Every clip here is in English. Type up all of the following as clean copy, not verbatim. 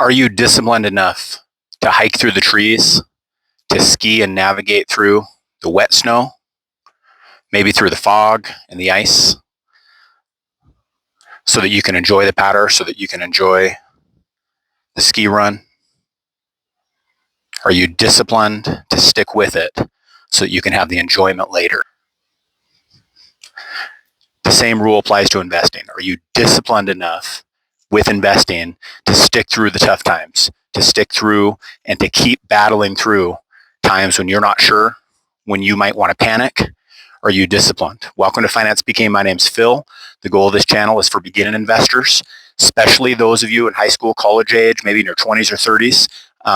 Are you disciplined enough to hike through the trees, to ski and navigate through the wet snow, maybe through the fog and the ice, so that you can enjoy the patter, so that you can enjoy the ski run? Are you disciplined to stick with it so that you can have the enjoyment later? The same rule applies to investing. Are you disciplined enough with investing to stick through the tough times, to stick through and to keep battling through times when you're not sure, when you might want to panic? Are you disciplined? Welcome to Finance BK. My name's Phil. The goal of this channel is for beginning investors, especially those of you in high school, college age, maybe in your 20s or 30s.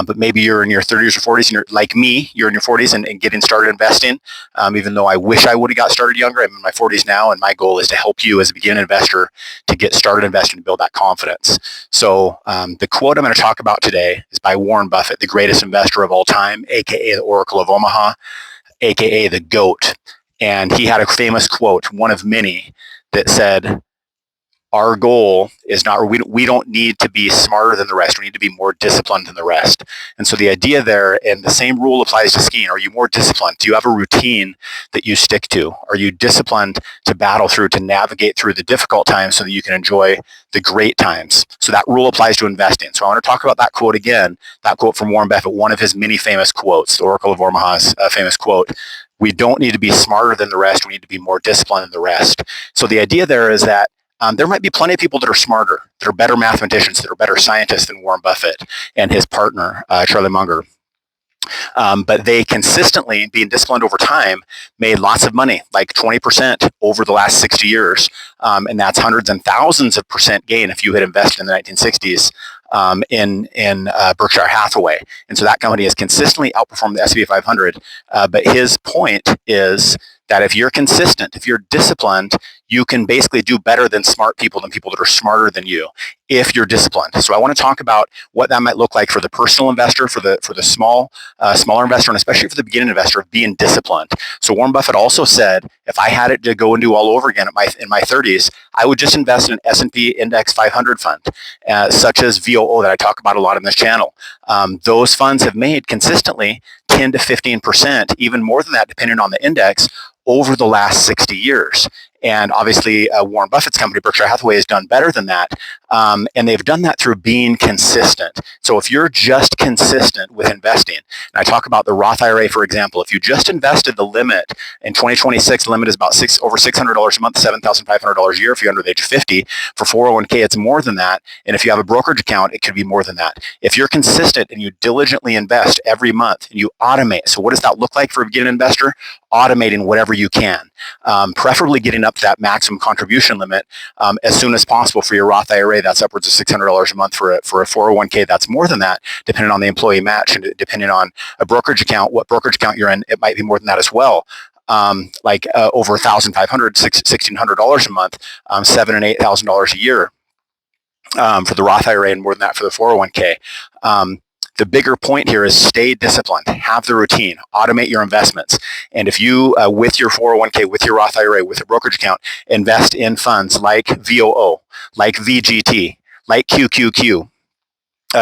But maybe you're in your 30s or 40s, and you're like me, you're in your 40s and getting started investing. Even though I wish I would have got started younger, I'm in my 40s now, and my goal is to help you as a beginning investor to get started investing and build that confidence. So the quote I'm going to talk about today is by Warren Buffett, the greatest investor of all time, aka the Oracle of Omaha, aka the GOAT. And he had a famous quote, one of many, that said, our goal is not, we don't need to be smarter than the rest. We need to be more disciplined than the rest. And so the idea there, and the same rule applies to skiing. Are you more disciplined? Do you have a routine that you stick to? Are you disciplined to battle through, to navigate through the difficult times so that you can enjoy the great times? So that rule applies to investing. So I want to talk about that quote again, that quote from Warren Buffett, one of his many famous quotes, the Oracle of Omaha's famous quote. We don't need to be smarter than the rest. We need to be more disciplined than the rest. So the idea there is that there might be plenty of people that are smarter, that are better mathematicians, that are better scientists than Warren Buffett and his partner, Charlie Munger. But they consistently, being disciplined over time, made lots of money, like 20% over the last 60 years. And that's hundreds and thousands of percent gain if you had invested in the 1960s in Berkshire Hathaway. And so that company has consistently outperformed the S&P 500. But his point is that if you're consistent, if you're disciplined, you can basically do better than smart people, than people that are smarter than you, if you're disciplined. So I want to talk about what that might look like for the personal investor, for the smaller investor, and especially for the beginning investor, of being disciplined. So Warren Buffett also said, if I had it to go and do all over again in my 30s, I would just invest in an S&P Index 500 fund, such as VOO that I talk about a lot in this channel. Those funds have made consistently 10 to 15%, even more than that, depending on the index, over the last 60 years. And obviously, Warren Buffett's company, Berkshire Hathaway, has done better than that. And they've done that through being consistent. So if you're just consistent with investing, and I talk about the Roth IRA, for example, if you just invested the limit in 2026, the limit is about over $600 a month, $7,500 a year if you're under the age of 50. For 401k, it's more than that. And if you have a brokerage account, it could be more than that. If you're consistent and you diligently invest every month and you automate, so what does that look like for a beginning investor? Automating whatever you can, preferably getting up to that maximum contribution limit as soon as possible. For your Roth IRA, that's upwards of $600 a month. For a 401k, that's more than that, depending on the employee match and depending on a brokerage account, what brokerage account you're in, it might be more than that as well. Like over $1,500, $1,600 a month, $7,000 and $8,000 a year for the Roth IRA, and more than that for the 401k. The bigger point here is stay disciplined, have the routine, automate your investments. And if you, with your 401k, with your Roth IRA, with a brokerage account, invest in funds like VOO, like VGT, like QQQ,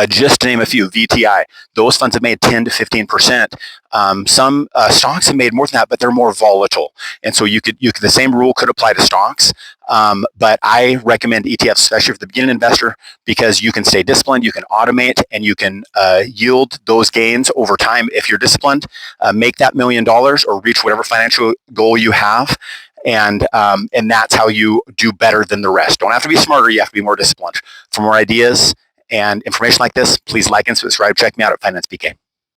just to name a few, VTI, those funds have made 10 to 15%. Some stocks have made more than that, but they're more volatile. And so the same rule could apply to stocks. But I recommend ETFs, especially for the beginning investor, because you can stay disciplined, you can automate, and you can yield those gains over time if you're disciplined. Make that $1 million or reach whatever financial goal you have. And that's how you do better than the rest. Don't have to be smarter, you have to be more disciplined. For more ideas and information like this, please like and subscribe. Check me out at Finance BK.